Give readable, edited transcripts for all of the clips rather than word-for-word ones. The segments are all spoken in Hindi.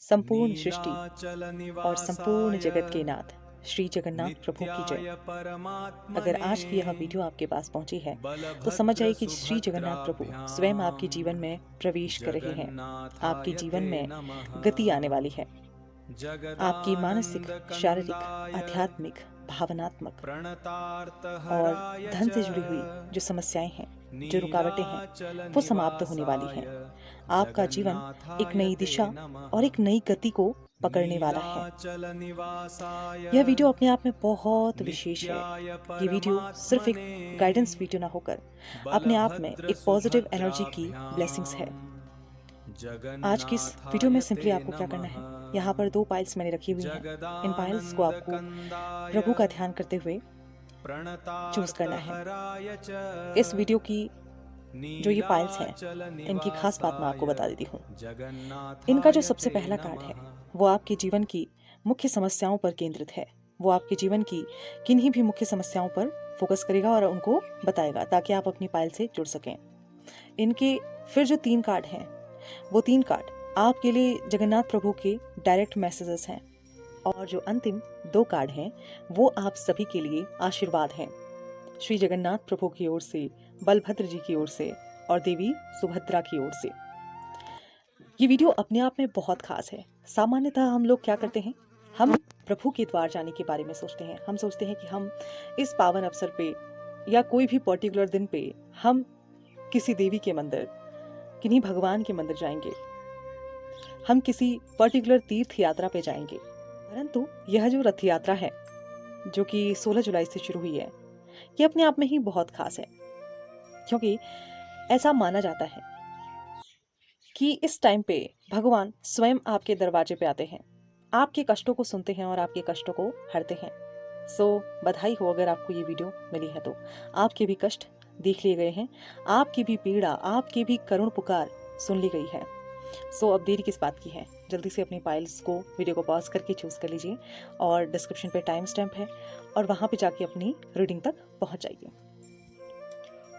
संपूर्ण सृष्टि और संपूर्ण जगत के नाथ श्री जगन्नाथ प्रभु की जय। अगर आज की यह वीडियो आपके पास पहुंची है तो समझ आइए कि श्री जगन्नाथ प्रभु स्वयं आपके जीवन में प्रवेश कर रहे हैं। आपके जीवन में गति आने वाली है। आपकी मानसिक, शारीरिक, आध्यात्मिक, भावनात्मक और धन से जुड़ी हुई जो समस्याएं हैं, जो रुकावटें हैं, वो समाप्त होने वाली हैं। आपका जीवन एक नई दिशा और एक नई गति को पकड़ने वाला है। यह वीडियो अपने आप में बहुत विशेष है। ये वीडियो सिर्फ एक गाइडेंस वीडियो ना होकर अपने आप में एक पॉजिटिव एनर्जी की ब्लेसिंग्स है। आज की इस वीडियो में सिंपली आपको क्या करना है, यहाँ पर 2 पाइल्स मैंने रखी हुई हैं। इन पाइल्स को आपको प्रभु का ध्यान करते हुए चूज करना है। इस वीडियो की जो ये पाइल्स हैं, इनकी खास बात मैं आपको बता देती हूँ। इनका जो सबसे पहला कार्ड है वो आपके जीवन की मुख्य समस्याओं पर केंद्रित है। वो आपके जीवन की किन्हीं भी मुख्य समस्याओं पर फोकस करेगा और उनको बताएगा ताकि आप अपनी पाइल से जुड़ सकें। इनके फिर जो 3 कार्ड हैं, वो 3 कार्ड आपके लिए जगन्नाथ प्रभु के डायरेक्ट मैसेजेस हैं और जो अंतिम 2 कार्ड हैं वो आप सभी के लिए आशीर्वाद हैं, श्री जगन्नाथ प्रभु की ओर से, बलभद्र जी की ओर से और देवी सुभद्रा की ओर से। ये वीडियो अपने आप में बहुत खास है। सामान्यतः हम लोग क्या करते हैं, हम प्रभु के द्वार जाने के बारे में सोचते हैं। हम सोचते हैं कि हम इस पावन अवसर पे या कोई भी पर्टिकुलर दिन पे हम किसी देवी के मंदिर, किन्हीं भगवान के मंदिर जाएंगे, हम किसी पर्टिकुलर तीर्थ यात्रा पे जाएंगे। परंतु यह जो रथ यात्रा है जो कि 16 जुलाई से शुरू हुई है, ये अपने आप में ही बहुत खास है, क्योंकि ऐसा माना जाता है कि इस टाइम पे भगवान स्वयं आपके दरवाजे पे आते हैं, आपके कष्टों को सुनते हैं और आपके कष्टों को हरते हैं। सो बधाई हो अगर आपको ये वीडियो मिली है तो। आपके भी कष्ट देख लिए गए हैं, आपकी भी पीड़ा, आपकी भी करुण पुकार सुन ली गई है। सो अब देरी किस बात की है, जल्दी से अपनी पाइल्स को वीडियो को पॉज करके चूज कर लीजिए और डिस्क्रिप्शन पे टाइम स्टैम्प है और वहां पे जाके अपनी रीडिंग तक पहुंच जाइए।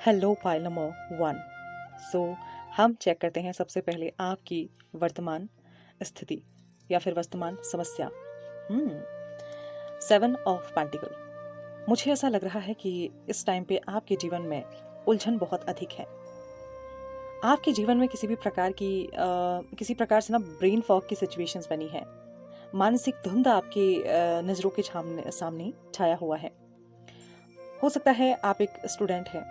Hello pile number 1। सो हम चेक करते हैं सबसे पहले आपकी वर्तमान स्थिति या फिर वर्तमान समस्या। 7 ऑफ पेंटिकल। मुझे ऐसा लग रहा है कि इस टाइम पे आपके जीवन में उलझन बहुत अधिक है। आपके जीवन में किसी किसी प्रकार से ना ब्रेन फॉग की सिचुएशंस बनी है। मानसिक धुंध आपके नजरों के सामने छाया हुआ है। हो सकता है आप एक स्टूडेंट हैं,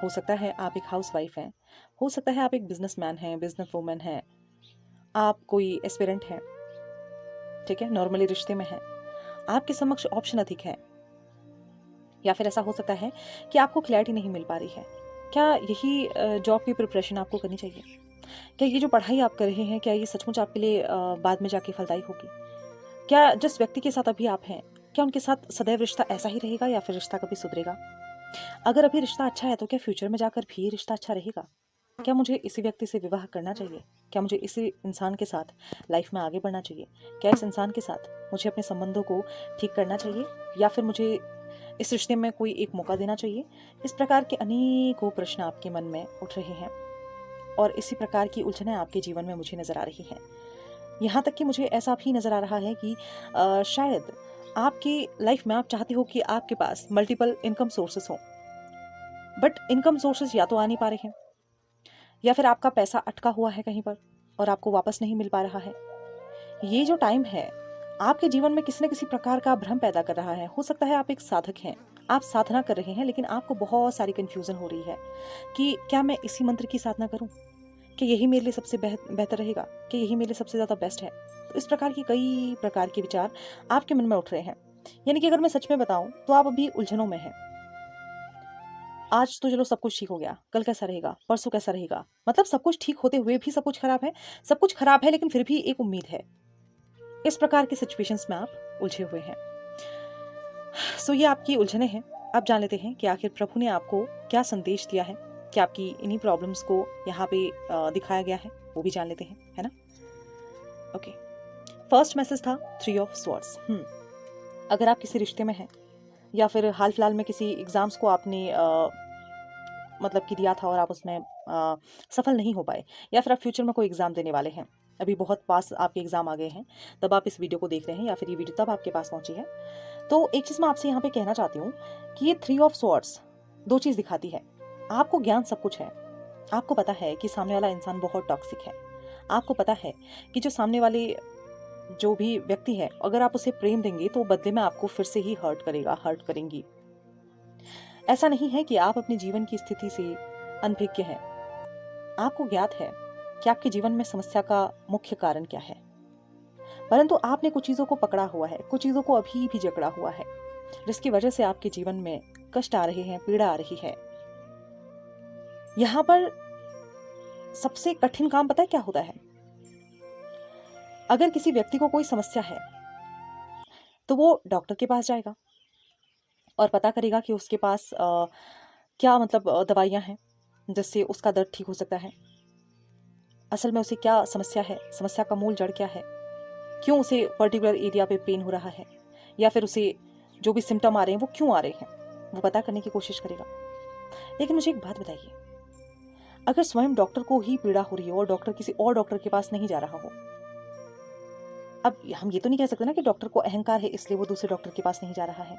हो सकता है आप एक हाउसवाइफ हैं, हो सकता है आप एक बिजनेसमैन हैं, बिजनेस वूमन हैं, आप कोई एस्पिरेंट हैं, ठीक है, नॉर्मली रिश्ते में हैं। आपके समक्ष ऑप्शन अधिक है। या फिर ऐसा हो सकता है कि आपको क्लैरिटी नहीं मिल पा रही है। क्या यही जॉब की प्रिपरेशन आपको करनी चाहिए? क्या ये जो पढ़ाई आप कर रहे हैं, क्या ये सचमुच आपके लिए बाद में जाके फलदायी होगी? क्या जिस व्यक्ति के साथ अभी आप हैं, क्या उनके साथ सदैव रिश्ता ऐसा ही रहेगा या फिर रिश्ता कभी सुधरेगा? अगर अभी रिश्ता अच्छा है तो क्या फ्यूचर में जाकर भी रिश्ता अच्छा रहेगा? क्या मुझे इसी व्यक्ति से विवाह करना चाहिए? क्या मुझे इसी इंसान के साथ लाइफ में आगे बढ़ना चाहिए? क्या इस इंसान के साथ मुझे अपने संबंधों को ठीक करना चाहिए या फिर मुझे इस रिश्ते में कोई एक मौका देना चाहिए? इस प्रकार के अनेकों प्रश्न आपके मन में उठ रहे हैं और इसी प्रकार की उलझनें आपके जीवन में मुझे नजर आ रही हैं। यहाँ तक कि मुझे ऐसा भी नजर आ रहा है कि शायद आपकी लाइफ में आप चाहते हो कि आपके पास मल्टीपल इनकम सोर्सेस हो, बट इनकम सोर्सेस या तो आ नहीं पा रहे हैं या फिर आपका पैसा अटका हुआ है कहीं पर और आपको वापस नहीं मिल पा रहा है। ये जो टाइम है आपके जीवन में किसी न किसी प्रकार का भ्रम पैदा कर रहा है। हो सकता है आप एक साधक हैं, आप साधना कर रहे हैं, लेकिन आपको बहुत सारी कंफ्यूजन हो रही है कि क्या मैं इसी मंत्र की साधना करूं, कि यही मेरे लिए सबसे बेहतर रहेगा, कि यही मेरे लिए सबसे ज़्यादा बेस्ट है। तो इस प्रकार की कई प्रकार के विचार आपके मन में उठ रहे हैं। यानी कि अगर मैं सच में बताऊं तो आप अभी उलझनों में हैं। आज तो चलो सब कुछ ठीक हो गया, कल कैसा रहेगा, परसों कैसा रहेगा, मतलब सब कुछ ठीक होते हुए भी सब कुछ खराब है, सब कुछ खराब है लेकिन फिर भी एक उम्मीद है। इस प्रकार की सिचुएशंस में आप उलझे हुए हैं। सो ये आपकी उलझने हैं। अब जान लेते हैं कि आखिर प्रभु ने आपको क्या संदेश दिया है, कि आपकी इन्हीं प्रॉब्लम्स को यहाँ पे दिखाया गया है, वो भी जान लेते हैं, है ना। ओके, फर्स्ट मैसेज था 3 ऑफ स्वॉर्ड्स। अगर आप किसी रिश्ते में हैं या फिर हाल फिलहाल में किसी एग्जाम्स को आपने मतलब कि दिया था और आप उसमें सफल नहीं हो पाए, या फिर आप फ्यूचर में कोई एग्ज़ाम देने वाले हैं, अभी बहुत पास आपके एग्ज़ाम आ गए हैं, तब आप इस वीडियो को देख रहे हैं या फिर ये वीडियो तब आपके पास पहुंची है, तो एक चीज़ मैं आपसे यहाँ पे कहना चाहती हूँ कि ये 3 ऑफ स्वॉर्ड्स 2 चीज़ दिखाती है। आपको ज्ञान सब कुछ है, आपको पता है कि सामने वाला इंसान बहुत टॉक्सिक है, आपको पता है कि जो सामने वाले जो भी व्यक्ति है, अगर आप उसे प्रेम देंगे तो बदले में आपको फिर से ही हर्ट करेगा, हर्ट करेंगी। ऐसा नहीं है कि आप अपने जीवन की स्थिति से अनभिज्ञ हैं। आपको ज्ञात है कि आपके जीवन में समस्या का मुख्य कारण क्या है, परंतु आपने कुछ चीज़ों को पकड़ा हुआ है, कुछ चीज़ों को अभी भी जकड़ा हुआ है, जिसकी वजह से आपके जीवन में कष्ट आ रहे हैं, पीड़ा आ रही है। यहाँ पर सबसे कठिन काम पता है क्या होता है? अगर किसी व्यक्ति को कोई समस्या है तो वो डॉक्टर के पास जाएगा और पता करेगा कि उसके पास क्या मतलब दवाइयाँ हैं जिससे उसका दर्द ठीक हो सकता है। असल में उसे क्या समस्या है, समस्या का मूल जड़ क्या है, क्यों उसे पर्टिकुलर एरिया पे पेन हो रहा है, या फिर उसे जो भी सिम्टम आ रहे हैं वो क्यों आ रहे हैं, वो पता करने की कोशिश करेगा। लेकिन मुझे एक बात बताइए, अगर स्वयं डॉक्टर को ही पीड़ा हो रही हो और डॉक्टर किसी और डॉक्टर के पास नहीं जा रहा हो, अब हम ये तो नहीं कह सकते ना कि डॉक्टर को अहंकार है इसलिए वो दूसरे डॉक्टर के पास नहीं जा रहा है।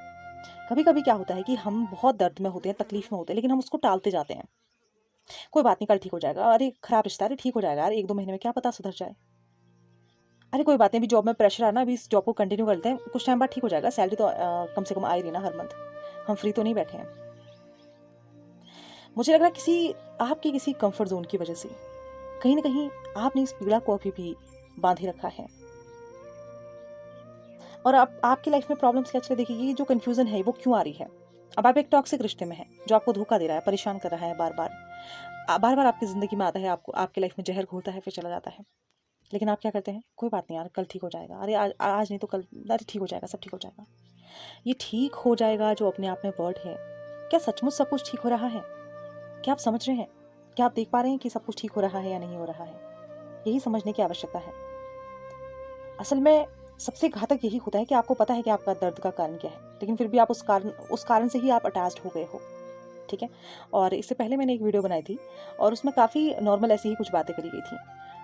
कभी कभी क्या होता है कि हम बहुत दर्द में होते हैं, तकलीफ में होते हैं, लेकिन हम उसको टालते जाते हैं। कोई बात नहीं, कल ठीक हो जाएगा, अरे खराब रिश्ता है, ठीक हो जाएगा यार, 1-2 महीने में क्या पता सुधर जाए, अरे कोई बात नहीं, अभी जॉब में प्रेशर है ना, अभी इस जॉब को कंटिन्यू करते हैं, कुछ टाइम बाद ठीक हो जाएगा, सैलरी तो कम से कम आ ही रही ना हर मंथ, हम फ्री तो नहीं बैठे हैं। मुझे लग रहा है आपकी किसी कंफर्ट जोन की वजह से कहीं ना कहीं आपने इस पीड़ा को अभी भी बांधे रखा है। और अब आपकी लाइफ में प्रॉब्लम्स क्या चले, देखिए ये जो कंफ्यूजन है वो क्यों आ रही है। अब आप एक टॉक्सिक रिश्ते में हैं जो आपको धोखा दे रहा है, परेशान कर रहा है, बार बार आपकी जिंदगी में आता है, आपको आपकी लाइफ में जहर घोलता है फिर चला जाता है। लेकिन आप क्या करते हैं, कोई बात नहीं यार, कल ठीक हो जाएगा, अरे आज नहीं तो कल, अरे ठीक हो जाएगा, सब ठीक हो जाएगा। ये ठीक हो जाएगा जो अपने आप में वर्ड है, क्या सचमुच सब कुछ ठीक हो रहा है? क्या आप समझ रहे हैं? क्या आप देख पा रहे हैं कि सब कुछ ठीक हो रहा है या नहीं हो रहा है? यही समझने की आवश्यकता है। असल में सबसे घातक यही होता है कि आपको पता है कि आपका दर्द का कारण क्या है, लेकिन फिर भी आप उस कारण से ही आप अटैच्ड हो गए हो। ठीक है। और इससे पहले मैंने एक वीडियो बनाई थी और उसमें काफ़ी नॉर्मल ऐसी ही कुछ बातें करी गई थी।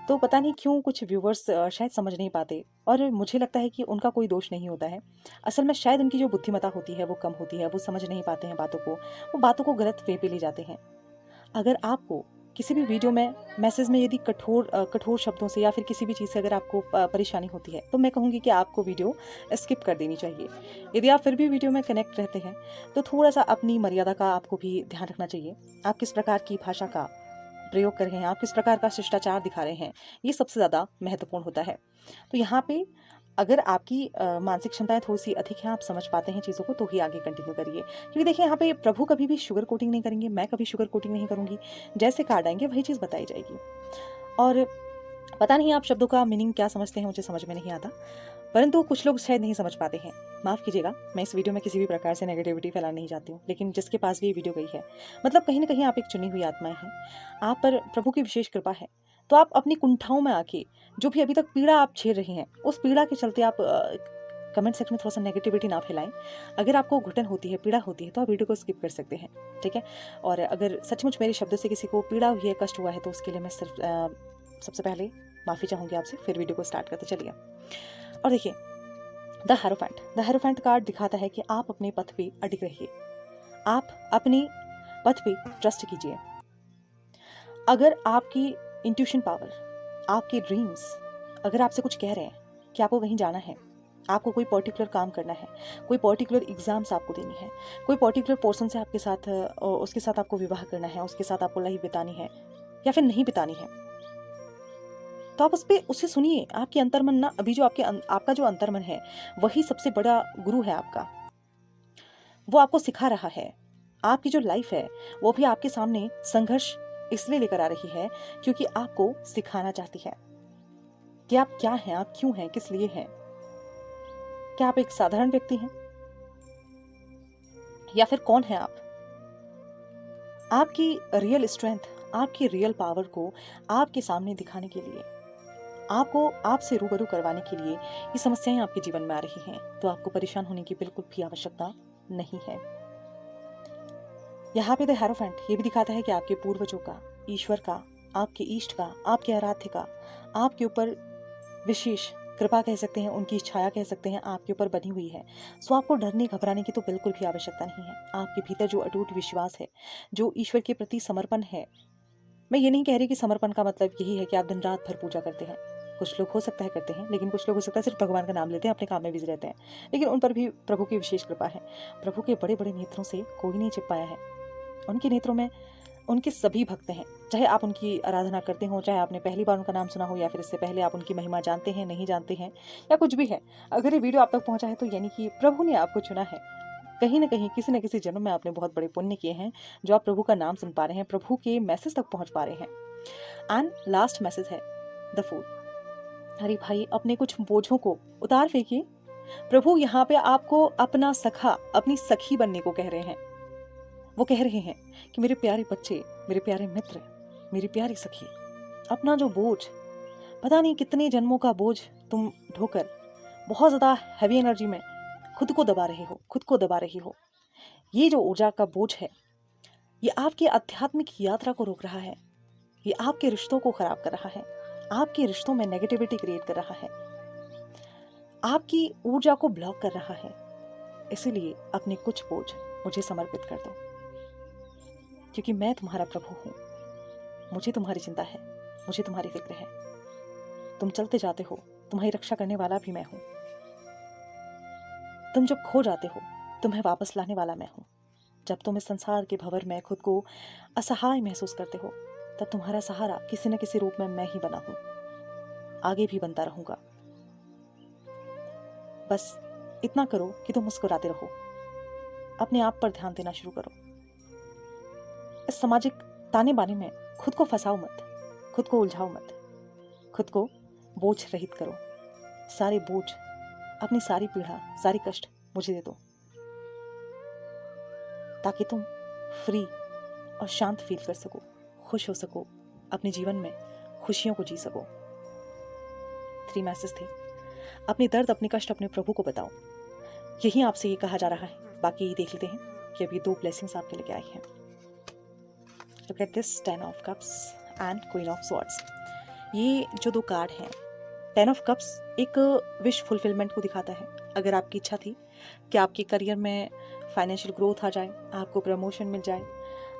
तो पता नहीं क्यों कुछ व्यूवर्स शायद समझ नहीं पाते, और मुझे लगता है कि उनका कोई दोष नहीं होता है। असल में शायद उनकी जो बुद्धिमत्ता होती है वो कम होती है, वो समझ नहीं पाते हैं बातों को, वो बातों को गलत वे पे ले जाते हैं। अगर आपको किसी भी वीडियो में, मैसेज में यदि कठोर शब्दों से या फिर किसी भी चीज़ से अगर आपको परेशानी होती है, तो मैं कहूँगी कि आपको वीडियो स्किप कर देनी चाहिए। यदि आप फिर भी वीडियो में कनेक्ट रहते हैं तो थोड़ा सा अपनी मर्यादा का आपको भी ध्यान रखना चाहिए। आप किस प्रकार की भाषा का प्रयोग कर रहे हैं, आप किस प्रकार का शिष्टाचार दिखा रहे हैं, ये सबसे ज़्यादा महत्वपूर्ण होता है। तो यहाँ पे अगर आपकी मानसिक क्षमताएं थोड़ी सी अधिक हैं, आप समझ पाते हैं चीज़ों को, तो ही आगे कंटिन्यू करिए। क्योंकि देखिए यहाँ पे प्रभु कभी भी शुगर कोटिंग नहीं करेंगे, मैं कभी शुगर कोटिंग नहीं करूँगी, जैसे कार्ड आएंगे वही चीज़ बताई जाएगी। और पता नहीं आप शब्दों का मीनिंग क्या समझते हैं, मुझे समझ में नहीं आता, परंतु कुछ लोग शायद नहीं समझ पाते हैं। माफ़ कीजिएगा, मैं इस वीडियो में किसी भी प्रकार से नेगेटिविटी फैलाना नहीं चाहती हूँ, लेकिन जिसके पास भी ये वीडियो गई है, मतलब कहीं ना कहीं आप एक चुनी हुई आत्माएं हैं, आप पर प्रभु की विशेष कृपा है। तो आप अपनी कुंठाओं में आके जो भी अभी तक पीड़ा आप झेल रहे हैं, उस पीड़ा के चलते आप कमेंट सेक्शन में थोड़ा सा नेगेटिविटी ना फैलाएं। अगर आपको घुटन होती है, पीड़ा होती है, तो आप वीडियो को स्किप कर सकते हैं। ठीक है। और अगर सचमुच मेरे शब्दों से किसी को पीड़ा हुई है, कष्ट हुआ है, तो उसके लिए मैं सिर्फ सबसे पहले माफ़ी चाहूँगी आपसे, फिर वीडियो को स्टार्ट करते चलिए। और देखिए, द हेरोफेंट कार्ड दिखाता है कि आप अपने पथ पे अडिग रहिए, आप अपने पथ पे ट्रस्ट कीजिए। अगर आपकी इंट्यूशन पावर, आपके ड्रीम्स अगर आपसे कुछ कह रहे हैं कि आपको कहीं जाना है, आपको कोई पर्टिकुलर काम करना है, कोई पर्टिकुलर एग्जाम्स आपको देनी है, कोई पर्टिकुलर पर्सन से आपके साथ उसके साथ आपको विवाह करना है, उसके साथ आपको लाइफ बितानी है या फिर नहीं बितानी है, तो आप उसे सुनिए। आपके अंतर्मन ना, अभी जो आपका जो अंतर्मन है वही सबसे बड़ा गुरु है आपका। वो आपको सिखा रहा है। आपकी जो लाइफ है वो भी आपके सामने संघर्ष इसलिए लेकर आ रही है क्योंकि आपको सिखाना चाहती है कि आप क्या हैं, आप क्यों हैं, किस लिए हैं। क्या आप एक साधारण व्यक्ति हैं या फिर कौन है आप? आपकी रियल स्ट्रेंथ, आपकी रियल पावर को आपके सामने दिखाने के लिए, आपको आपसे रूबरू करवाने के लिए ये समस्याएं आपके जीवन में आ रही हैं, तो आपको परेशान होने की बिल्कुल भी आवश्यकता नहीं है। यहाँ पे द हेरोफेंट ये भी दिखाता है कि आपके पूर्वजों का, ईश्वर का, आपके इष्ट का, आपके आराध्य का आपके ऊपर विशेष कृपा कह सकते हैं, उनकी छाया कह सकते हैं, आपके ऊपर बनी हुई है। सो आपको डरने घबराने की तो बिल्कुल भी आवश्यकता नहीं है। आपके भीतर जो अटूट विश्वास है, जो ईश्वर के प्रति समर्पण है, मैं ये नहीं कह रही कि समर्पण का मतलब यही है कि आप दिन रात भर पूजा करते हैं। कुछ लोग हो सकता है करते हैं, लेकिन कुछ लोग हो सकता है सिर्फ भगवान का नाम लेते हैं, अपने काम में बिजी रहते हैं, लेकिन उन पर भी प्रभु की विशेष कृपा है। प्रभु के बड़े बड़े नेत्रों से कोई नहीं छिप पाया है। उनके नेत्रों में उनके सभी भक्त हैं। चाहे आप उनकी आराधना करते हो, चाहे आपने पहली बार उनका नाम सुना हो, या फिर इससे पहले आप उनकी महिमा जानते हैं, नहीं जानते हैं, या कुछ भी है, अगर ये वीडियो आप तक पहुंचा है तो यानी कि प्रभु ने आपको चुना है। कहीं ना कहीं किसी न किसी जन्म में आपने बहुत बड़े पुण्य किए हैं, जो आप प्रभु का नाम सुन पा रहे हैं, प्रभु के मैसेज तक पहुंच पा रहे हैं। एंड लास्ट मैसेज है द फूल। अरे भाई, अपने कुछ बोझों को उतार फेंकिए। प्रभु यहाँ पे आपको अपना सखा, अपनी सखी बनने को कह रहे हैं। वो कह रहे हैं कि मेरे प्यारे बच्चे, मेरे प्यारे मित्र, मेरी प्यारी सखी, अपना जो बोझ, पता नहीं कितने जन्मों का बोझ तुम ढोकर बहुत ज़्यादा हैवी एनर्जी में खुद को दबा रहे हो, खुद को दबा रही हो। ये जो ऊर्जा का बोझ है, ये आपकी आध्यात्मिक यात्रा को रोक रहा है, ये आपके रिश्तों को खराब कर रहा है, आपके रिश्तों में नेगेटिविटी क्रिएट कर रहा है, आपकी ऊर्जा को ब्लॉक कर रहा है। इसीलिए अपने कुछ बोझ मुझे समर्पित कर दो, क्योंकि मैं तुम्हारा प्रभु हूं। मुझे तुम्हारी चिंता है, मुझे तुम्हारी फिक्र है। तुम चलते जाते हो, तुम्हारी रक्षा करने वाला भी मैं हूं। तुम जब खो जाते हो, तुम्हें वापस लाने वाला मैं हूं। जब तुम इस संसार के भंवर में खुद को असहाय महसूस करते हो, तब तुम्हारा सहारा किसी न किसी रूप में मैं ही बना हूं, आगे भी बनता रहूंगा। बस इतना करो कि तुम मुस्कुराते रहो, अपने आप पर ध्यान देना शुरू करो। इस सामाजिक ताने बाने में खुद को फंसाओ मत, खुद को उलझाओ मत, खुद को बोझ रहित करो। सारे बोझ, अपनी सारी पीड़ा, सारी कष्ट मुझे दे दो, ताकि तुम फ्री और शांत फील कर सको, खुश हो सको, अपने जीवन में खुशियों को जी सको। 3 मैसेज थे। अपनी दर्द, अपने कष्ट अपने प्रभु को बताओ, यही आपसे ये कहा जा रहा है। बाकी देख लेते हैं कि अभी 2 ब्लेसिंग्स आपके लेके आई हैं। Look at this 10 of Cups and Queen of Swords. ये जो 2 कार्ड हैं, 10 of Cups एक विश फुलफिलमेंट को दिखाता है। अगर आपकी इच्छा थी कि आपके करियर में फाइनेंशियल ग्रोथ आ जाए, आपको प्रमोशन मिल जाए,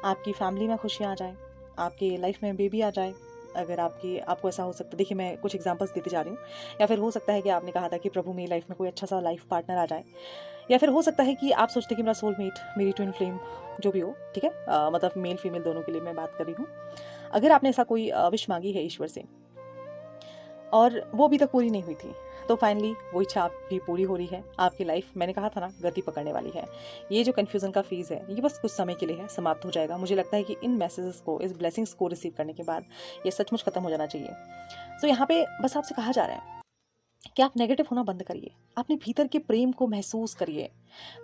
आपकी फैमिली में खुशियाँ आ जाए, आपके लाइफ में बेबी आ जाए, अगर आपको ऐसा हो सकता है, देखिए मैं कुछ एग्जांपल्स देते जा रही हूँ, या फिर हो सकता है कि आपने कहा था कि प्रभु मेरी लाइफ में कोई अच्छा सा लाइफ पार्टनर आ जाए, या फिर हो सकता है कि आप सोचते कि मेरा सोलमेट, मेरी ट्विन फ्लेम, जो भी हो, ठीक है, मतलब मेल फीमेल दोनों के लिए मैं बात कर रही हूँ। अगर आपने ऐसा कोई विश मांगी है ईश्वर से और वो अभी तक पूरी नहीं हुई थी, तो फाइनली वो इच्छा भी पूरी हो रही है। आपकी लाइफ, मैंने कहा था ना, गति पकड़ने वाली है। ये जो कन्फ्यूजन का फेज है, ये बस कुछ समय के लिए है, समाप्त हो जाएगा। मुझे लगता है कि इन मैसेजेस को, इस ब्लेसिंग्स को रिसीव करने के बाद ये सचमुच खत्म हो जाना चाहिए। तो यहाँ पे बस आपसे कहा जा रहा है कि आप नेगेटिव होना बंद करिए, अपने भीतर के प्रेम को महसूस करिए।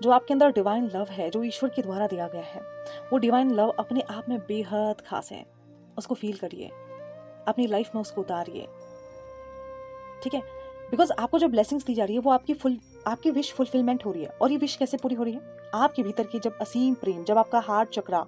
जो आपके अंदर डिवाइन लव है, जो ईश्वर के द्वारा दिया गया है, वो डिवाइन लव अपने आप में बेहद खास है। उसको फील करिए, अपनी लाइफ में उसको उतारिए, ठीक है। बिकॉज आपको जो ब्लेसिंग्स दी जा रही है वो आपकी विश फुलफिलमेंट हो रही है। और ये विश कैसे पूरी हो रही है? आपके भीतर की जब असीम प्रेम, जब आपका हार्ट चक्रा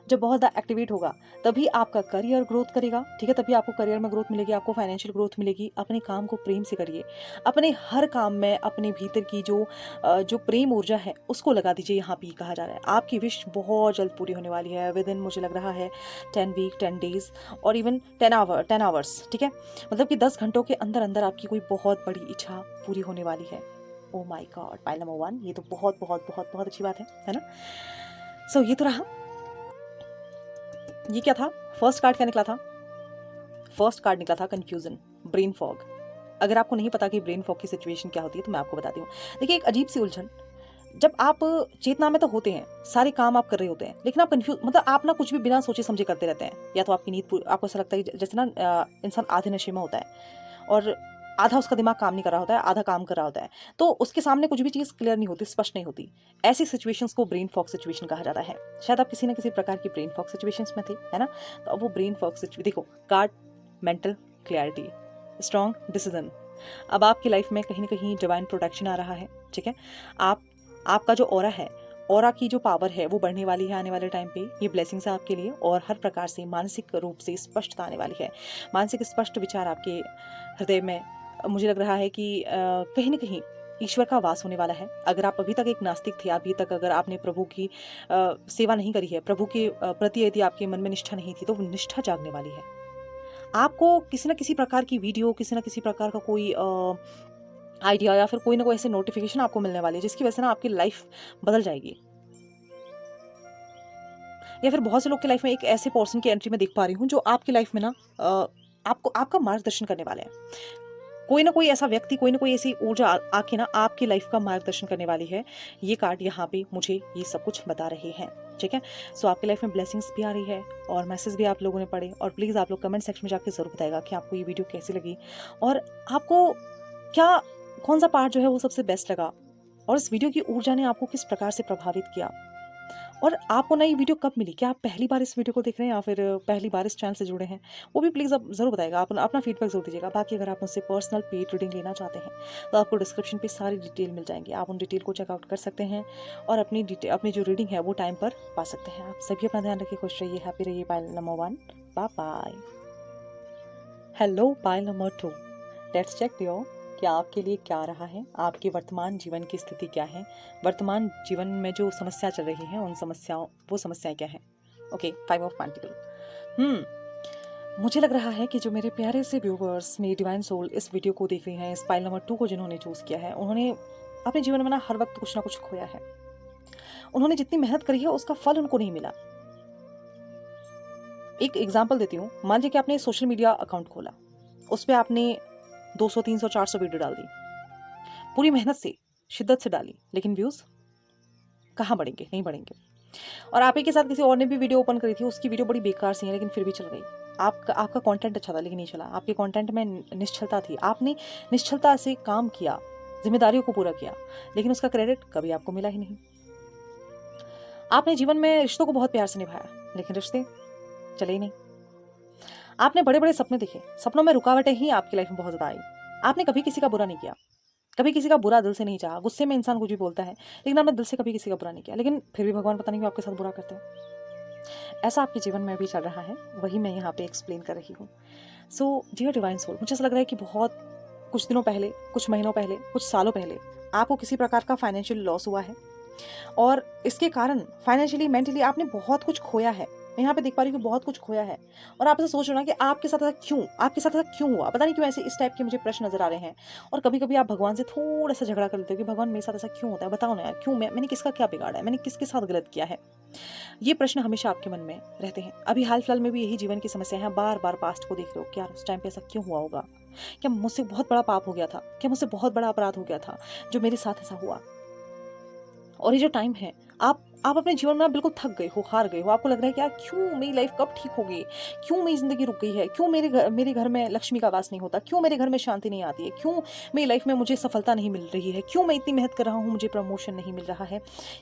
जब बहुत ज़्यादा एक्टिवेट होगा, तभी आपका करियर ग्रोथ करेगा, ठीक है। तभी आपको करियर में ग्रोथ मिलेगी, आपको फाइनेंशियल ग्रोथ मिलेगी। अपने काम को प्रेम से करिए, अपने हर काम में अपने भीतर की जो प्रेम ऊर्जा है उसको लगा दीजिए। यहाँ पे कहा जा रहा है आपकी विश बहुत जल्द पूरी होने वाली है। विद इन, मुझे लग रहा है 10 वीक, 10 डेज और इवन 10 आवर्स, ठीक है। मतलब कि 10 घंटों के अंदर अंदर आपकी कोई बहुत बड़ी इच्छा पूरी होने वाली है। Oh my God, pile number 1, ये तो बहुत बहुत बहुत बहुत अच्छी बात है ना। सो ये तो रहा। ये क्या था? फर्स्ट कार्ड क्या निकला था? फर्स्ट कार्ड निकला था कंफ्यूजन, ब्रेन फॉग। अगर आपको नहीं पता कि ब्रेन फॉग की सिचुएशन क्या होती है तो मैं आपको बताती हूँ। देखिए, एक अजीब सी उलझन, जब आप चेतना में तो होते हैं, सारे काम आप कर रहे होते हैं, लेकिन आप कंफ्यूज, मतलब आप ना कुछ भी बिना सोचे समझे करते रहते हैं। या तो आपकी नींद, आपको ऐसा लगता है जैसे ना इंसान आधे नशे में होता है और आधा उसका दिमाग काम नहीं कर रहा होता है, आधा काम कर रहा होता है, तो उसके सामने कुछ भी चीज़ क्लियर नहीं होती, स्पष्ट नहीं होती। ऐसी सिचुएशंस को ब्रेन फॉग सिचुएशन कहा जाता है। शायद आप किसी न किसी प्रकार की ब्रेन फॉग सिचुएशंस में थे, है ना। तो अब वो ब्रेन फॉग सिचुएशन, देखो card mental clarity, strong decision. अब आपकी लाइफ में कहीं ना कहीं डिवाइन प्रोटेक्शन आ रहा है, ठीक है। आपका जो ऑरा है ऑरा की जो पावर है वो बढ़ने वाली है आने वाले टाइम पे। ये ब्लेसिंग्स है आपके लिए, और हर प्रकार से मानसिक रूप से स्पष्टता आने वाली है। मानसिक स्पष्ट विचार आपके हृदय में, मुझे लग रहा है कि कहीं ना कहीं ईश्वर का वास होने वाला है। अगर आप अभी तक एक नास्तिक थे, अभी तक अगर आपने प्रभु की सेवा नहीं करी है, प्रभु के प्रति यदि आपके मन में निष्ठा नहीं थी, तो वो निष्ठा जागने वाली है। आपको किसी न किसी प्रकार की वीडियो, किसी न किसी प्रकार का कोई आइडिया या फिर कोई ना कोई ऐसे नोटिफिकेशन आपको मिलने वाली है जिसकी वजह से ना आपकी लाइफ बदल जाएगी। या फिर बहुत से लोग की लाइफ में एक ऐसे पर्सन की एंट्री में देख पा रही हूँ जो आपकी लाइफ में ना आपको आपका मार्गदर्शन करने वाले हैं। कोई ना कोई ऐसा व्यक्ति, कोई ना कोई ऐसी ऊर्जा आके ना आपकी लाइफ का मार्गदर्शन करने वाली है। ये कार्ड यहाँ पे मुझे ये सब कुछ बता रहे हैं, ठीक है। सो आपकी लाइफ में ब्लेसिंग्स भी आ रही है और मैसेज भी आप लोगों ने पढ़े। और प्लीज़ आप लोग कमेंट सेक्शन में जाकर जरूर बताएगा कि आपको ये वीडियो कैसी लगी और आपको क्या, कौन सा पार्ट जो है वो सबसे बेस्ट लगा, और इस वीडियो की ऊर्जा ने आपको किस प्रकार से प्रभावित किया, और आपको नई वीडियो कब मिली। क्या आप पहली बार इस वीडियो को देख रहे हैं या फिर पहली बार इस चैनल से जुड़े हैं, वो भी प्लीज़ आप ज़रूर बताएगा। आप अपना फीडबैक जरूर दीजिएगा। बाकी अगर आप मुझसे पर्सनल पेड रीडिंग लेना चाहते हैं तो आपको डिस्क्रिप्शन पे सारी डिटेल मिल जाएंगी। आप उन डिटेल को चेकआउट कर सकते हैं और अपनी जो रीडिंग है वो टाइम पर पा सकते हैं। आप सभी अपना ध्यान रखिए, खुश रहिए, हैप्पी रहिए। Pile number 1, bye bye. Hello pile number 2, let's check your कि आपके लिए क्या रहा है, आपके वर्तमान जीवन की स्थिति क्या है, वर्तमान जीवन में जो समस्या चल रही है वो समस्याएं क्या है। Okay, 5 of pentacle. मुझे लग रहा है कि जो मेरे प्यारे से व्यूवर्स, मेरी डिवाइन सोल इस वीडियो को देख रही हैं, इस पाइल नंबर 2 को जिन्होंने चूज किया है, उन्होंने अपने जीवन में ना हर वक्त कुछ ना कुछ खोया है। उन्होंने जितनी मेहनत करी है उसका फल उनको नहीं मिला। एक एग्जाम्पल देती हूँ। मान लीजिए कि आपने सोशल मीडिया अकाउंट खोला, उस पर आपने 200, 300, 400 वीडियो डाल दी, पूरी मेहनत से, शिद्दत से डाली, लेकिन व्यूज कहाँ बढ़ेंगे? नहीं बढ़ेंगे। और आप ही के साथ किसी और ने भी वीडियो ओपन करी थी, उसकी वीडियो बड़ी बेकार सी है लेकिन फिर भी चल गई। आपका कंटेंट अच्छा था लेकिन नहीं चला। आपके कंटेंट में निश्चलता थी, आपने निश्चलता से काम किया, जिम्मेदारियों को पूरा किया, लेकिन उसका क्रेडिट कभी आपको मिला ही नहीं। आपने जीवन में रिश्तों को बहुत प्यार से निभाया, लेकिन रिश्ते चले ही नहीं। आपने बड़े बड़े सपने देखे, सपनों में रुकावटें ही आपकी लाइफ में बहुत ज्यादा आई। आपने कभी किसी का बुरा नहीं किया, कभी किसी का बुरा दिल से नहीं चाहा। गुस्से में इंसान कुछ भी बोलता है, लेकिन आपने दिल से कभी किसी का बुरा नहीं किया, लेकिन फिर भी भगवान पता नहीं क्यों आपके साथ बुरा करते हैं। ऐसा आपके जीवन में भी चल रहा है, वही मैं यहाँ पे एक्सप्लेन कर रही हूँ। सो डियर डिवाइन सोल, मुझे ऐसा लग रहा है कि बहुत कुछ दिनों पहले, कुछ महीनों पहले, कुछ सालों पहले आपको किसी प्रकार का फाइनेंशियल लॉस हुआ है और इसके कारण फाइनेंशियली, मेंटली आपने बहुत कुछ खोया है। मैं यहाँ पे देख पा रही हूँ कि बहुत कुछ खोया है और आप ऐसा सोच रहे हो ना कि आपके साथ ऐसा क्यों हुआ, पता नहीं क्यों ऐसे इस टाइप के मुझे प्रश्न नजर आ रहे हैं। और कभी कभी आप भगवान से थोड़ा सा झगड़ा कर लेते हो कि भगवान मेरे साथ ऐसा क्यों होता है, बताओ ना यार, क्यों, मैंने किसका क्या बिगाड़ा है, मैंने किसके साथ गलत किया है। ये प्रश्न हमेशा आपके मन में रहते हैं। अभी हाल फिलहाल में भी यही जीवन की समस्या है। बार बार पास्ट को देख रहे हो कि यार उस टाइम पे ऐसा क्यों हुआ होगा, क्या मुझसे बहुत बड़ा पाप हो गया था, क्या मुझसे बहुत बड़ा अपराध हो गया था जो मेरे साथ ऐसा हुआ। और ये जो टाइम है, आप अपने जीवन में बिल्कुल थक गए हो, हार गए हो। आपको लग रहा है कि यार क्यों मेरी लाइफ कब ठीक होगी, क्यों मेरी जिंदगी रुक गई है, क्यों मेरे घर में लक्ष्मी का वास नहीं होता, क्यों मेरे घर में शांति नहीं आती है, क्यों मेरी लाइफ में मुझे सफलता नहीं मिल रही है, क्यों मैं इतनी मेहनत कर रहा हूँ मुझे प्रमोशन नहीं मिल रहा है,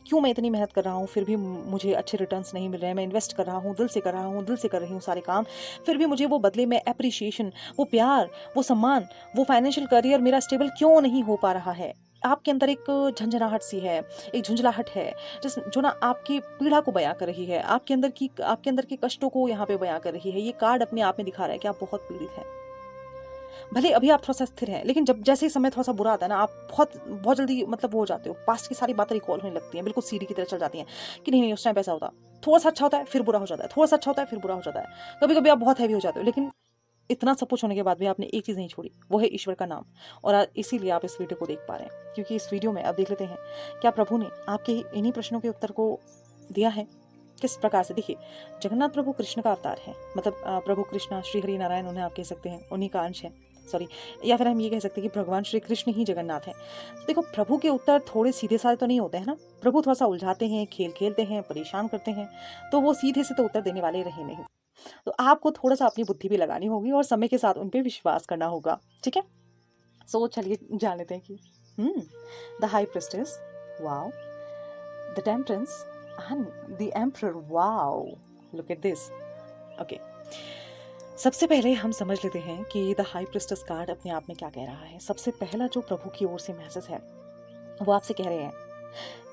क्यों मैं इतनी मेहनत कर रहा हूँ फिर भी मुझे अच्छे रिटर्न्स नहीं मिल रहे हैं, मैं इन्वेस्ट कर रहा हूँ, दिल से कर रहा हूँ, दिल से कर रही हूँ सारे काम, फिर भी मुझे वो बदले में अप्रिशिएशन, वो प्यार, वो सम्मान, वो फाइनेंशियल करियर मेरा स्टेबल क्यों नहीं हो पा रहा है। आपके अंदर एक झंझनाहट सी है, एक झुंझलाहट है जो ना आपकी पीड़ा को बयां कर रही है, आपके अंदर के कष्टों को यहाँ पे बयां कर रही है। ये कार्ड अपने आप में दिखा रहा है कि आप बहुत पीड़ित हैं। भले अभी आप थोड़ा सा स्थिर हैं, लेकिन जब जैसे ही समय थोड़ा सा बुरा आता है ना, आप बहुत जल्दी मतलब वो हो जाते हो, पास्ट की सारी बातें रिकॉल होने लगती हैं, बिल्कुल सीढ़ी की तरह चल जाती हैं कि नहीं उस टाइम ऐसा होता, थोड़ा सा अच्छा होता है फिर बुरा हो जाता है, थोड़ा सा अच्छा होता है फिर बुरा हो जाता है। कभी कभी आप बहुत हैवी हो जाते हो, लेकिन इतना सब कुछ होने के बाद भी आपने एक चीज़ नहीं छोड़ी, वो है ईश्वर का नाम। और इसीलिए आप इस वीडियो को देख पा रहे हैं, क्योंकि इस वीडियो में आप देख लेते हैं क्या प्रभु ने आपके इन्हीं प्रश्नों के उत्तर को दिया है। किस प्रकार से, देखिए, जगन्नाथ प्रभु कृष्ण का अवतार है, मतलब प्रभु कृष्ण, श्री हरि नारायण उन्हें आप कह सकते हैं, उन्हीं का अंश है, सॉरी, या फिर हम ये कह सकते हैं कि भगवान श्री कृष्ण ही जगन्नाथ है। तो देखो, प्रभु के उत्तर थोड़े सीधे साधे तो नहीं होते हैं ना। प्रभु थोड़ा सा उलझाते हैं, खेल खेलते हैं, परेशान करते हैं, तो वो सीधे से तो उत्तर देने वाले रहे नहीं। तो आपको थोड़ा सा अपनी बुद्धि भी लगानी होगी और समय के साथ उन पे विश्वास करना होगा, ठीक है। सो चलिए जान लेते हैं कि the high priestess, wow, the temperance and the emperor, wow, look at this. Okay, सबसे पहले हम समझ लेते हैं कि द हाई प्रिस्टेस कार्ड अपने आप में क्या कह रहा है। सबसे पहला जो प्रभु की ओर से मैसेज है वो आपसे कह रहे हैं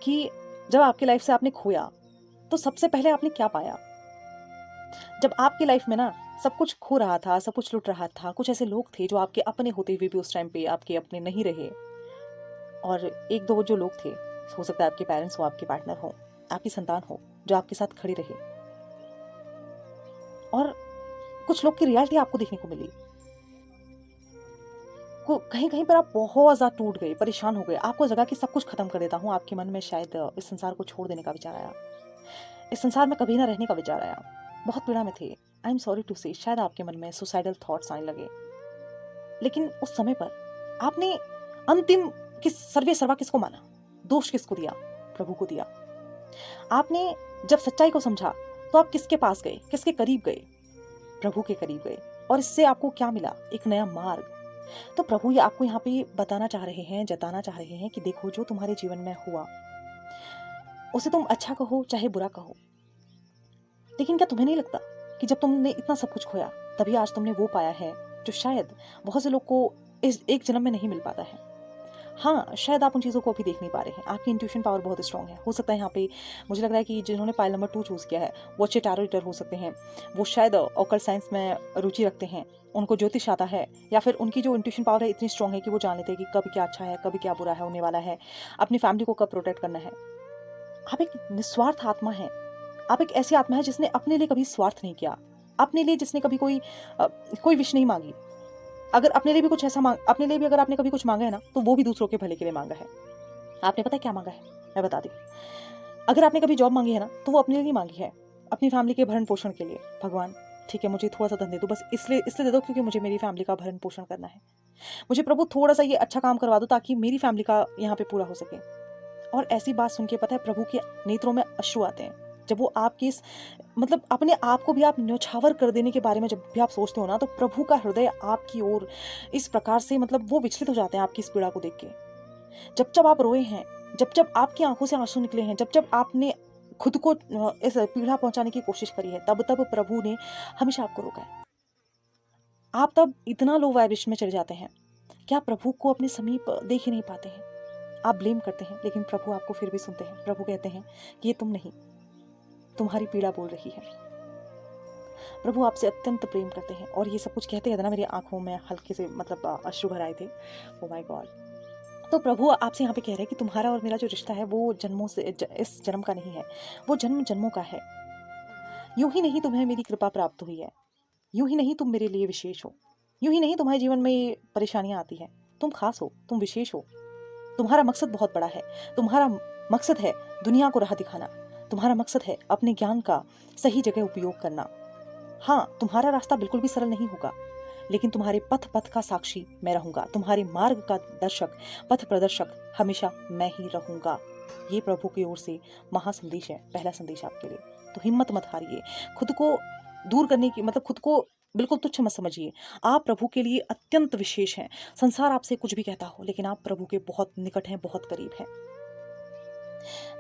कि जब आपकी लाइफ से आपने खोया तो सबसे पहले आपने क्या पाया? जब आपकी लाइफ में ना सब कुछ खो रहा था, सब कुछ लुट रहा था, कुछ ऐसे लोग थे जो आपके अपने होते हुए भी उस टाइम पे आपके अपने नहीं रहे, और एक दो जो लोग थे, हो सकता है आपके पेरेंट्स हो, आपके पार्टनर हो, आपकी संतान हो, जो आपके साथ खड़ी रहे, और कुछ लोग की रियलिटी आपको देखने को मिली। कहीं कहीं पर आप बहुत ज़्यादा टूट गए, परेशान हो गए, आपको लगा कि सब कुछ खत्म कर देता हूँ। आपके मन में शायद इस संसार को छोड़ देने का विचार आया, इस संसार में कभी ना रहने का विचार आया, बहुत पीड़ा में थे। आई एम सॉरी टू से, शायद आपके मन में सुसाइडल थॉट्स आने लगे। लेकिन उस समय पर आपने अंतिम सर्वे सर्वा किसको माना? दोष किसको दिया? प्रभु को दिया। आपने जब सच्चाई को समझा तो आप किसके पास गए, किसके करीब गए? प्रभु के करीब गए। और इससे आपको क्या मिला? एक नया मार्ग। तो प्रभु ये आपको यहाँ पे बताना चाह रहे हैं, जताना चाह रहे हैं कि देखो, जो तुम्हारे जीवन में हुआ उसे तुम अच्छा कहो चाहे बुरा कहो, लेकिन क्या तुम्हें नहीं लगता कि जब तुमने इतना सब कुछ खोया तभी आज तुमने वो पाया है जो शायद बहुत से लोग को इस एक जन्म में नहीं मिल पाता है? हाँ, शायद आप उन चीज़ों को अभी देख नहीं पा रहे हैं, आपकी इंट्यूशन पावर बहुत स्ट्रांग है। हो सकता है यहाँ पे मुझे लग रहा है कि जिन्होंने पाइल नंबर 2 चूज़ किया है वो अच्छे टैरो रीडर हो सकते हैं, वो शायद ऑकल्ट साइंस में रुचि रखते हैं, उनको ज्योतिष आता है, या फिर उनकी जो इंट्यूशन पावर है इतनी स्ट्रांग है कि वो जान लेते हैं कि कब क्या अच्छा है, कब क्या बुरा है होने वाला है, अपनी फैमिली को कब प्रोटेक्ट करना है। आप एक निस्वार्थ आत्मा है, आप एक ऐसी आत्मा है जिसने अपने लिए कभी स्वार्थ नहीं किया, अपने लिए जिसने कभी कोई विश नहीं मांगी। अगर अपने लिए भी कुछ ऐसा अपने लिए भी अगर आपने कभी कुछ मांगा है ना, तो वो भी दूसरों के भले के लिए मांगा है। आपने पता है क्या मांगा है? मैं बता दी। अगर आपने कभी जॉब मांगी है ना, तो वो अपने लिए नहीं मांगी है, अपनी फैमिली के भरण पोषण के लिए। भगवान ठीक है, मुझे थोड़ा सा धन दे दो, बस इसलिए दे दो क्योंकि मुझे मेरी फैमिली का भरण पोषण करना है। मुझे प्रभु थोड़ा सा ये अच्छा काम करवा दो ताकि मेरी फैमिली का यहाँ पे पूरा हो सके। और ऐसी बात सुन के पता है प्रभु के नेत्रों में अश्रु आते हैं। जब वो आपके इस मतलब अपने आप को भी आप न्यौछावर कर देने के बारे में जब भी आप सोचते हो ना, तो प्रभु का हृदय आपकी ओर इस प्रकार से मतलब वो विचलित हो जाते हैं आपकी इस पीड़ा को देख के। जब जब आप रोए हैं, जब जब आपकी आंखों से आंसू निकले हैं, जब जब आपने खुद को इस पीड़ा पहुंचाने की कोशिश करी है, तब तब प्रभु ने हमेशा आपको रोका है। आप तब इतना लो वाइब्रेशन में चले जाते हैं कि आप प्रभु को अपने समीप देख ही नहीं पाते हैं। आप ब्लेम करते हैं, लेकिन प्रभु आपको फिर भी सुनते हैं। प्रभु कहते हैं कि ये तुम नहीं, तुम्हारी पीड़ा बोल रही है। प्रभु आपसे अत्यंत प्रेम करते हैं। और ये सब कुछ कहते कहते ना मेरी आंखों में हल्के से मतलब अश्रु भर आए थे। Oh my God. तो प्रभु आपसे यहाँ पे कह रहे हैं कि तुम्हारा और मेरा जो रिश्ता है वो जन्मों से इस जन्म का नहीं है, वो जन्म जन्मों का है। यूं ही नहीं तुम्हें मेरी कृपा प्राप्त हुई है, यूं ही नहीं तुम मेरे लिए विशेष हो, यूं ही नहीं तुम्हारे जीवन में ये परेशानियां आती हैं। तुम खास हो, तुम विशेष हो। तुम्हारा मकसद बहुत बड़ा है। तुम्हारा मकसद है दुनिया को राह दिखाना। तुम्हारा मकसद है अपने ज्ञान का सही जगह उपयोग करना। हाँ, तुम्हारा रास्ता बिल्कुल भी सरल नहीं होगा, लेकिन तुम्हारे पथ पथ का साक्षी मैं रहूंगा। तुम्हारे मार्ग का दर्शक, पथ प्रदर्शक हमेशा मैं ही रहूंगा। ये प्रभु की ओर से महासंदेश है, पहला संदेश आपके लिए। तो हिम्मत मत हारिए, खुद को दूर करने की मतलब खुद को बिल्कुल तुच्छ मत समझिए। आप प्रभु के लिए अत्यंत विशेष हैं। संसार आपसे कुछ भी कहता हो, लेकिन आप प्रभु के बहुत निकट हैं, बहुत करीब हैं।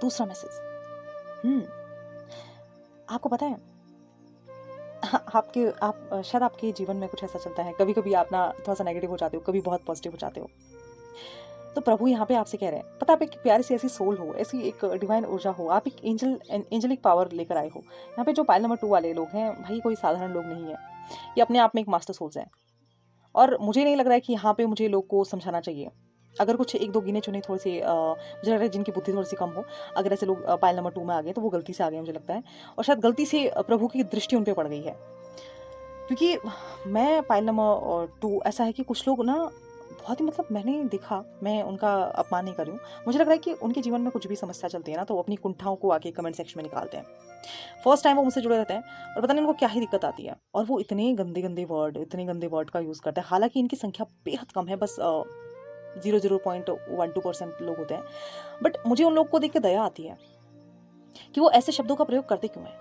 दूसरा मैसेज, आपको पता है आप शायद आपके जीवन में कुछ ऐसा चलता है, कभी कभी आप ना थोड़ा सा नेगेटिव हो जाते हो, कभी बहुत पॉजिटिव हो जाते हो। तो प्रभु यहाँ पे आपसे कह रहे हैं, पता आप एक प्यारी सी ऐसी सोल हो, ऐसी एक डिवाइन ऊर्जा हो, आप एक एंजलिक पावर लेकर आए हो। यहाँ पे जो पाइल नंबर 2 वाले लोग हैं भाई, कोई साधारण लोग नहीं है, ये अपने आप में एक मास्टर सोल्स हैं। और मुझे नहीं लग रहा है कि यहाँ पे मुझे लोग को समझाना चाहिए। अगर कुछ एक दो गिने चुने थोड़े से मुझे लग रहा है जिनकी बुद्धि थोड़ी सी कम हो, अगर ऐसे लोग पाइल नंबर 2 में आ गए तो वो गलती से आ गए मुझे लगता है, और शायद गलती से प्रभु की दृष्टि उन पर पड़ गई है। क्योंकि मैं पाइल नंबर 2 ऐसा है कि कुछ लोग ना बहुत ही मतलब मैंने देखा, मैं उनका अपमान नहीं कर रही हूँ, मुझे लग रहा है कि उनके जीवन में कुछ भी समस्या चलती है ना, तो वो अपनी कुंठाओं को आके कमेंट सेक्शन में निकालते हैं। फर्स्ट टाइम वो मुझसे जुड़े रहते हैं और पता नहीं उनको क्या ही दिक्कत आती है, और वो इतने गंदे गंदे वर्ड का यूज़ करते हैं। हालांकि इनकी संख्या बेहद कम है, बस 0.12% लोग होते हैं, बट मुझे उन लोग को देख के दया आती है कि वो ऐसे शब्दों का प्रयोग करते क्यों हैं।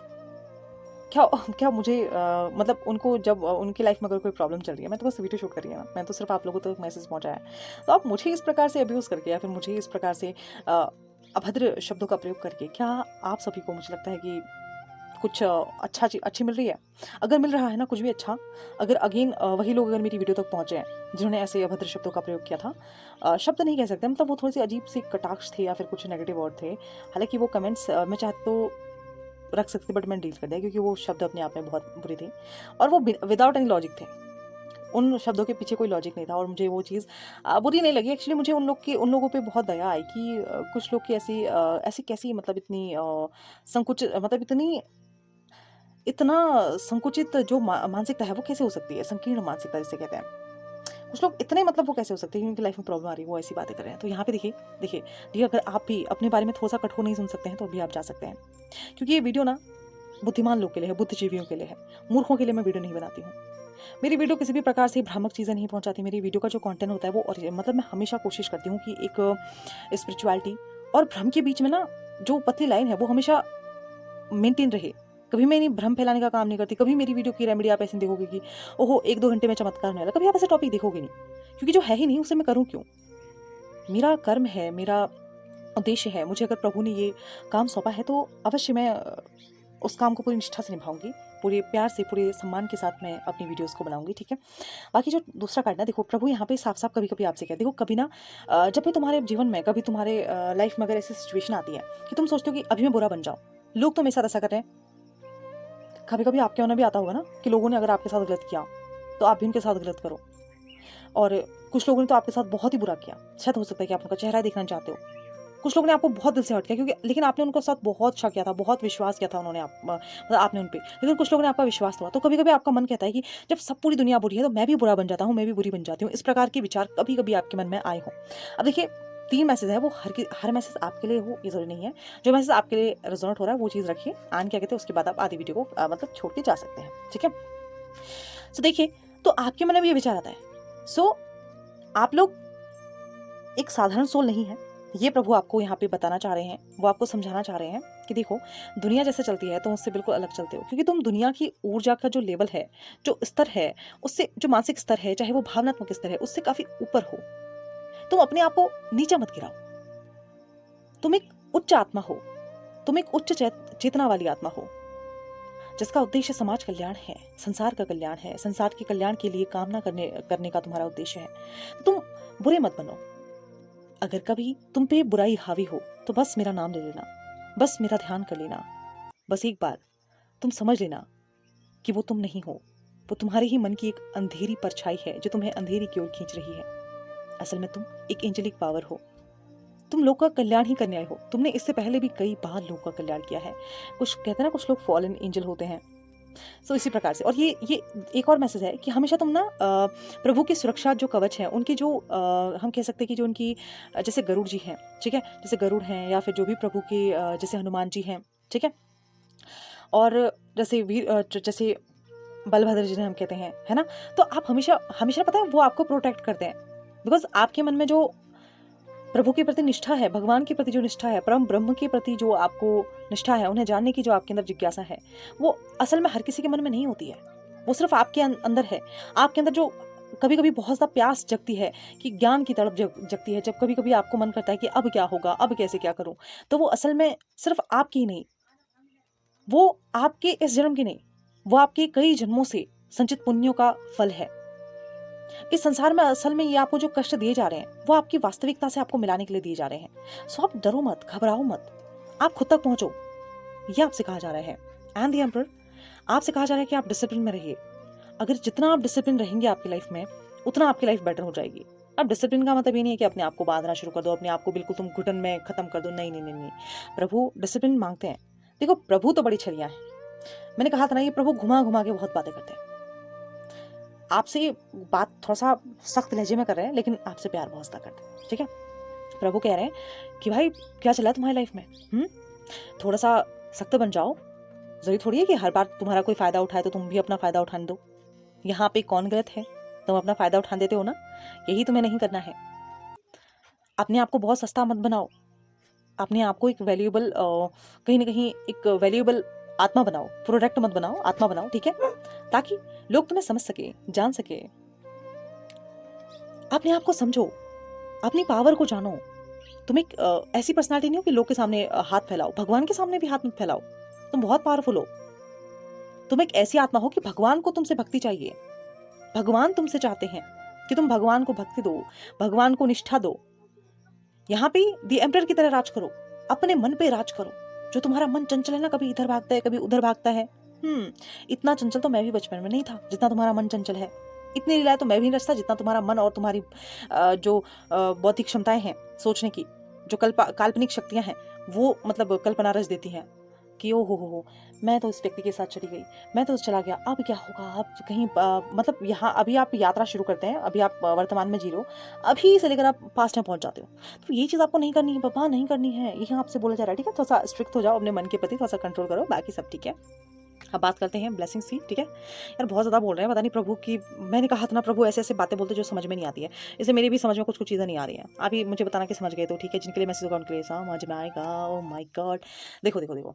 क्या क्या मुझे मतलब उनको जब उनकी लाइफ में अगर कोई प्रॉब्लम चल रही है, मैं तो बस वीडियो शूट कर रही हूँ ना, मैं तो सिर्फ आप लोगों तक मैसेज पहुँचाया है, तो आप मुझे इस प्रकार से अब्यूज़ करके या फिर मुझे इस प्रकार से अभद्र शब्दों का प्रयोग करके, क्या आप सभी को मुझे लगता है कि कुछ अच्छी मिल रही है, अगर मिल रहा है ना कुछ भी अच्छा, अगर अगेन वही लोग अगर मेरी वीडियो तक पहुँचे हैं जिन्होंने ऐसे अभद्र शब्दों का प्रयोग किया था, शब्द नहीं कह सकते, मतलब वो थोड़ी सी अजीब सी कटाक्ष थे या फिर कुछ नेगेटिव वर्ड थे। हालांकि वो कमेंट्स मैं चाहती तो रख सकती, बट मैंने डिलीट कर दिया क्योंकि वो शब्द अपने आप में बहुत बुरे थे और वो विदाउट एनी लॉजिक थे। उन शब्दों के पीछे कोई लॉजिक नहीं था और मुझे वो चीज़ बुरी नहीं लगी। एक्चुअली मुझे उन लोगों पे बहुत दया आई कि कुछ लोग की ऐसी कैसी, मतलब इतनी संकुचित, मतलब इतना संकुचित जो मानसिकता है वो कैसे हो सकती है, संकीर्ण मानसिकता जिसे कहते हैं। कुछ लोग इतने, मतलब वो कैसे हो सकते हैं कि उनकी लाइफ में प्रॉब्लम आ रही है, वो ऐसी बातें कर रहे हैं। तो यहाँ पे देखिए अगर आप भी अपने बारे में थोड़ा सा कठोर नहीं सुन सकते हैं तो अभी आप जा सकते हैं, क्योंकि ये वीडियो ना बुद्धिमान लोग के लिए है, बुद्धिजीवियों के लिए है। मूर्खों के लिए मैं वीडियो नहीं बनाती हूँ। मेरी वीडियो किसी भी प्रकार से भ्रामक चीज़ें नहीं पहुंचाती। मेरी वीडियो का जो कंटेंट होता है वो, और मतलब मैं हमेशा कोशिश करती हूँ कि एक स्पिरिचुअलिटी और भ्रम के बीच में ना जो पतली लाइन है वो हमेशा मेंटेन रहे। कभी मैं भ्रम फैलाने का काम नहीं करती। कभी मेरी वीडियो की रेमेडी आप ऐसे देखोगे कि ओहो 1-2 घंटे में चमत्कार होने वाला, कभी आप ऐसा टॉपिक देखोगे नहीं, क्योंकि जो है ही नहीं उसे मैं करूँ क्यों? मेरा कर्म है, मेरा उद्देश्य है। मुझे अगर प्रभु ने ये काम सौंपा है तो अवश्य मैं उस काम को पूरी निष्ठा से निभाऊंगी, पूरे प्यार से, पूरे सम्मान के साथ मैं अपनी वीडियोस को बनाऊंगी, ठीक है। बाकी जो दूसरा काटना, देखो प्रभु यहाँ पे साफ साफ कभी कभी आपसे कहते, देखो कभी ना जब भी तुम्हारे जीवन में, कभी तुम्हारे लाइफ में अगर ऐसी सिचुएशन आती है कि तुम सोचते हो कि अभी मैं बुरा बन जाऊं, लोग तो मेरे साथ ऐसा कर रहे हैं, कभी कभी आपके मन में भी आता होगा ना कि लोगों ने अगर आपके साथ गलत किया तो आप भी उनके साथ गलत करो। और कुछ लोगों ने तो आपके साथ बहुत ही बुरा किया, शायद हो सकता है कि आप उनका चेहरा देखना चाहते हो। कुछ लोगों ने आपको बहुत दिल से हर्ट किया, क्योंकि लेकिन आपने उनके साथ बहुत शक किया था, बहुत विश्वास किया था उन्होंने मतलब आपने उन पे, लेकिन कुछ लोगों ने आपका विश्वास तोड़ा। तो कभी कभी आपका मन कहता है कि जब सब पूरी दुनिया बुरी है तो मैं भी बुरा बन जाता हूँ, मैं भी बुरी बन जाती हूँ। इस प्रकार के विचार कभी कभी आपके मन में आए हों। अब देखिए 3 मैसेज है, वो हर मैसेज आपके लिए हो ये जरूरी नहीं है। जो मैसेज आपके लिए रेजोनेट हो रहा है वो चीज़ रखिए, आन क्या कहते हैं, उसके बाद आप आधी वीडियो को मतलब छोड़ के जा सकते हैं, ठीक है। सो देखिए, तो आपके मन में ये विचार आता है। सो आप लोग एक साधारण सोल नहीं है, ये प्रभु आपको यहाँ पे बताना चाह रहे हैं, वो आपको समझाना चाह रहे हैं कि देखो दुनिया जैसे चलती है तुम उससे बिल्कुल अलग चलते हो, क्योंकि तुम दुनिया की ऊर्जा का जो लेवल है, जो स्तर है, उससे जो मानसिक स्तर है, चाहे वो भावनात्मक स्तर है, उससे काफी ऊपर हो। तुम अपने आप को नीचा मत गिराओ। तुम एक उच्च आत्मा हो, तुम एक उच्च चेतना वाली आत्मा हो, जिसका उद्देश्य समाज कल्याण है, संसार का कल्याण है। संसार के कल्याण के लिए कामना करने का तुम्हारा उद्देश्य है। तुम बुरे मत बनो। अगर कभी तुम पे बुराई हावी हो तो बस मेरा नाम ले लेना, बस मेरा ध्यान कर लेना, बस एक बार तुम समझ लेना कि वो तुम नहीं हो, वो तुम्हारे ही मन की एक अंधेरी परछाई है जो तुम्हें अंधेरी की ओर खींच रही है। असल में तुम एक एंजेलिक पावर हो, तुम लोग का कल्याण ही करने आए हो। तुमने इससे पहले भी कई बार लोगों का कल्याण किया है। कुछ कहते हैं ना, कुछ लोग फॉलन एंजल होते हैं। सो इसी प्रकार से, और ये एक और मैसेज है कि हमेशा तुम ना प्रभु की सुरक्षा जो कवच है, उनकी जो हम कह सकते हैं कि जो उनकी जैसे गरुड़ जी हैं, ठीक है, जैसे गरुड़ हैं या फिर जो भी प्रभु के जैसे हनुमान जी हैं, ठीक है, और जैसे बलभद्र जिन्हें हम कहते हैं, है ना। तो आप हमेशा हमेशा पता है वो आपको प्रोटेक्ट करते हैं, बिकॉज आपके मन में जो प्रभु के प्रति निष्ठा है, भगवान के प्रति जो निष्ठा है, परम ब्रह्म के प्रति जो आपको निष्ठा है, उन्हें जानने की जो आपके अंदर जिज्ञासा है, वो असल में हर किसी के मन में नहीं होती है। वो सिर्फ आपके अंदर है। आपके अंदर जो कभी कभी बहुत ज़्यादा प्यास जगती है, कि ज्ञान की तड़प जगती है, जब कभी कभी आपको मन करता है कि अब क्या होगा, अब कैसे क्या करूं, तो वो असल में सिर्फ आपकी ही नहीं, वो आपके इस जन्म की नहीं, वो आपके कई जन्मों से संचित पुण्यों का फल है। इस संसार में असल में ये आपको जो कष्ट दिए जा रहे हैं वो आपकी वास्तविकता से आपको मिलाने के लिए दिए जा रहे हैं। सो आप डरो मत, घबराओ मत, आप खुद तक पहुंचो, ये आपसे कहा जा रहा है। एंड द एम्परर आपसे कहा जा रहा है कि आप डिसिप्लिन में रहिए। अगर जितना आप डिसिप्लिन रहेंगे आपकी लाइफ में, उतना आपकी लाइफ बेटर हो जाएगी। अब डिसिप्लिन का मतलब ये नहीं है कि अपने आप को बांधना शुरू कर दो, अपने आप को बिल्कुल तुम घुटन में खत्म कर दो। नहीं नहीं नहीं नहीं, प्रभु डिसिप्लिन मांगते हैं। देखो प्रभु तो बड़ी छलियां हैं, मैंने कहा था ना, ये प्रभु घुमा घुमा के बहुत बातें करते हैं। आपसे बात थोड़ा सा सख्त लहजे में कर रहे हैं, लेकिन आपसे प्यार बहुत ज़्यादा करते हैं, ठीक है। प्रभु कह रहे हैं कि भाई क्या चला तुम्हारी लाइफ में, थोड़ा सा सख्त बन जाओ। जरूरी थोड़ी है कि हर बार तुम्हारा कोई फायदा उठाए तो तुम भी अपना फायदा उठाने दो। यहाँ पे कौन गलत है, तुम अपना फायदा उठाने देते हो ना, यही तुम्हें नहीं करना है। अपने आप को बहुत सस्ता मत बनाओ, अपने आप को एक वैल्यूएबल कहीं ना कहीं एक वैल्यूएबल आत्मा बनाओ, प्रोडक्ट मत बनाओ, आत्मा बनाओ, ठीक है, ताकि लोग तुम्हें समझ सके, जान सके। अपने आप को समझो, अपनी पावर को जानो। तुम एक ऐसी पर्सनालिटी नहीं हो कि लोग के सामने हाथ फैलाओ, भगवान के सामने भी हाथ मत फैलाओ। तुम बहुत पावरफुल हो, तुम एक ऐसी आत्मा हो कि भगवान को तुमसे भक्ति चाहिए। भगवान तुमसे चाहते हैं कि तुम भगवान को भक्ति दो, भगवान को निष्ठा दो। यहाँ पे द एम्परर की तरह राज करो, अपने मन पे राज करो। जो तुम्हारा मन चंचल है ना, कभी इधर भागता है कभी उधर भागता है, इतना चंचल तो मैं भी बचपन में नहीं था जितना तुम्हारा मन चंचल है। इतनी लीलाएं तो मैं भी नहीं रचता जितना तुम्हारा मन और तुम्हारी जो बौद्धिक क्षमताएं हैं सोचने की, जो काल्पनिक शक्तियां हैं, वो मतलब कल्पना रच देती हैं कि ओ हो, मैं तो इस व्यक्ति के साथ चली गई, मैं तो चला गया, अब क्या होगा, अब कहीं मतलब यहाँ अभी आप यात्रा शुरू करते हैं, अभी आप वर्तमान में जी रहे हो, अभी से लेकर आप पास्ट में पहुंच जाते हो। तो ये चीज़ आपको नहीं करनी है पापा, नहीं करनी है, यही आपसे बोला जा रहा है, ठीक है। थोड़ा सा स्ट्रिक्ट हो जाओ अपने मन के प्रति, थोड़ा सा कंट्रोल करो, बाकी सब ठीक है। अब बात करते हैं ब्लेसिंग्स की, ठीक है। यार बहुत ज़्यादा बोल रहे हैं, पता नहीं प्रभु की, मैंने कहा था ना प्रभु ऐसे ऐसे बातें बोलते जो समझ में नहीं आती है। इसे मेरी भी समझ में कुछ कुछ चीज़ें नहीं आ रही हैं। अभी मुझे बताना कि समझ गए तो ठीक है, जिनके लिए मैसेज होगा उनके लिए समझ में आएगा। ओह माय गॉड, देखो देखो देखो,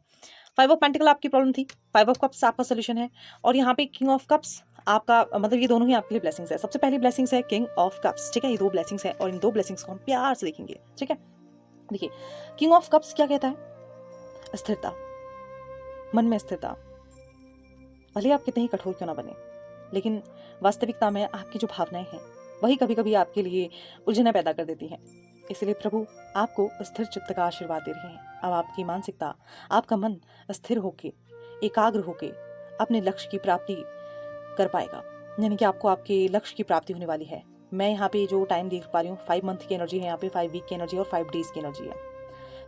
5 ऑफ पेंटिकल आपकी प्रॉब्लम थी, 5 ऑफ कप्स आपका सोल्यूशन है, और यहाँ पे किंग ऑफ कप्स आपका, मतलब ये दोनों ही आपके लिए ब्लेसिंग्स है। सबसे पहली ब्लेसिंग्स है किंग ऑफ कप्स, ठीक है। ये 2 ब्लेसिंग्स है और इन 2 ब्लेसिंग्स को हम प्यार से देखेंगे, ठीक है। देखिए किंग ऑफ कप्स क्या कहता है, स्थिरता, मन में स्थिरता। भले आप कितने ही कठोर क्यों ना बने, लेकिन वास्तविकता में आपकी जो भावनाएं हैं वही कभी कभी आपके लिए उलझनें पैदा कर देती हैं। इसलिए प्रभु आपको स्थिर चित्त का आशीर्वाद दे रहे हैं। अब आपकी मानसिकता, आपका मन स्थिर होके, एकाग्र होके अपने लक्ष्य की प्राप्ति कर पाएगा, यानी कि आपको आपके लक्ष्य की प्राप्ति होने वाली है। मैं यहाँ पे जो टाइम देख पा रही हूँ, 5 मंथ की एनर्जी है, यहाँ पे 5 वीक की एनर्जी और 5 डेज की एनर्जी है,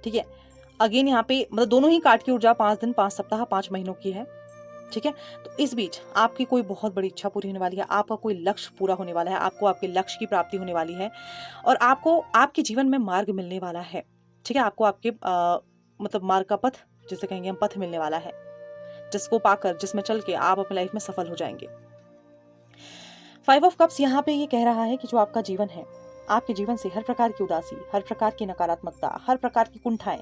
ठीक है। अगेन यहाँ पे मतलब दोनों ही काट की ऊर्जा 5 दिन, 5 सप्ताह, 5 महीनों की है, ठीक है। तो इस बीच आपकी कोई बहुत बड़ी इच्छा पूरी होने वाली है, आपका कोई लक्ष्य पूरा होने वाला है, आपको आपके लक्ष्य की प्राप्ति होने वाली है, और आपको आपके जीवन में मार्ग मिलने वाला है, ठीक है। आपको आपके मतलब मार्ग का पथ, जिसे कहेंगे हम, पथ मिलने वाला है, जिसको पाकर, जिसमें चल के आप अपनी लाइफ में सफल हो जाएंगे। 5 ऑफ कप्स यहाँ पे ये कह रहा है कि जो आपका जीवन है, आपके जीवन से हर प्रकार की उदासी, हर प्रकार की नकारात्मकता, हर प्रकार की कुंठाएं,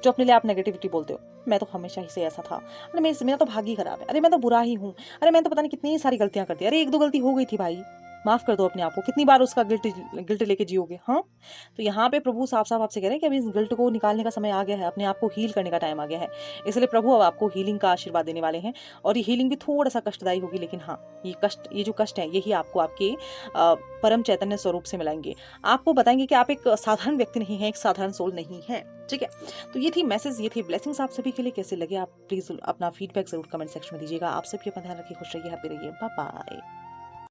जो अपने लिए आप नेगेटिविटी बोलते हो, मैं तो हमेशा ही से ऐसा था, अरे मेरा तो भाग्य ही खराब है, अरे मैं तो बुरा ही हूँ, अरे मैं तो पता नहीं कितनी सारी गलतियां करती, अरे 1-2 गलती हो गई थी भाई, माफ कर दो अपने आप को, कितनी बार उसका गिल्ट लेके जियोगे। हाँ, तो यहाँ पे प्रभु साफ साफ आपसे कह रहे हैं कि अभी इस गिल्ट को निकालने का समय आ गया है, अपने आप को हील करने का टाइम आ गया है। इसलिए प्रभु अब आपको हीलिंग का आशीर्वाद देने वाले हैं, और ये हीलिंग भी थोड़ा सा कष्टदायी होगी, लेकिन हाँ, ये जो कष्ट है, यही आपको आपके परम चैतन्य स्वरूप से मिलाएंगे। आपको बताएंगे कि आप एक साधारण व्यक्ति नहीं है, एक साधारण सोल नहीं है, ठीक है। तो ये थी मैसेज, ये थी ब्लेसिंग्स आप सभी के लिए। कैसे लगे आप प्लीज अपना फीडबैक जरूर कमेंट सेक्शन में दीजिएगा। आप सभी अपना ध्यान रखिए, खुश रहिए, हैप्पी रहिए, बाय बाय।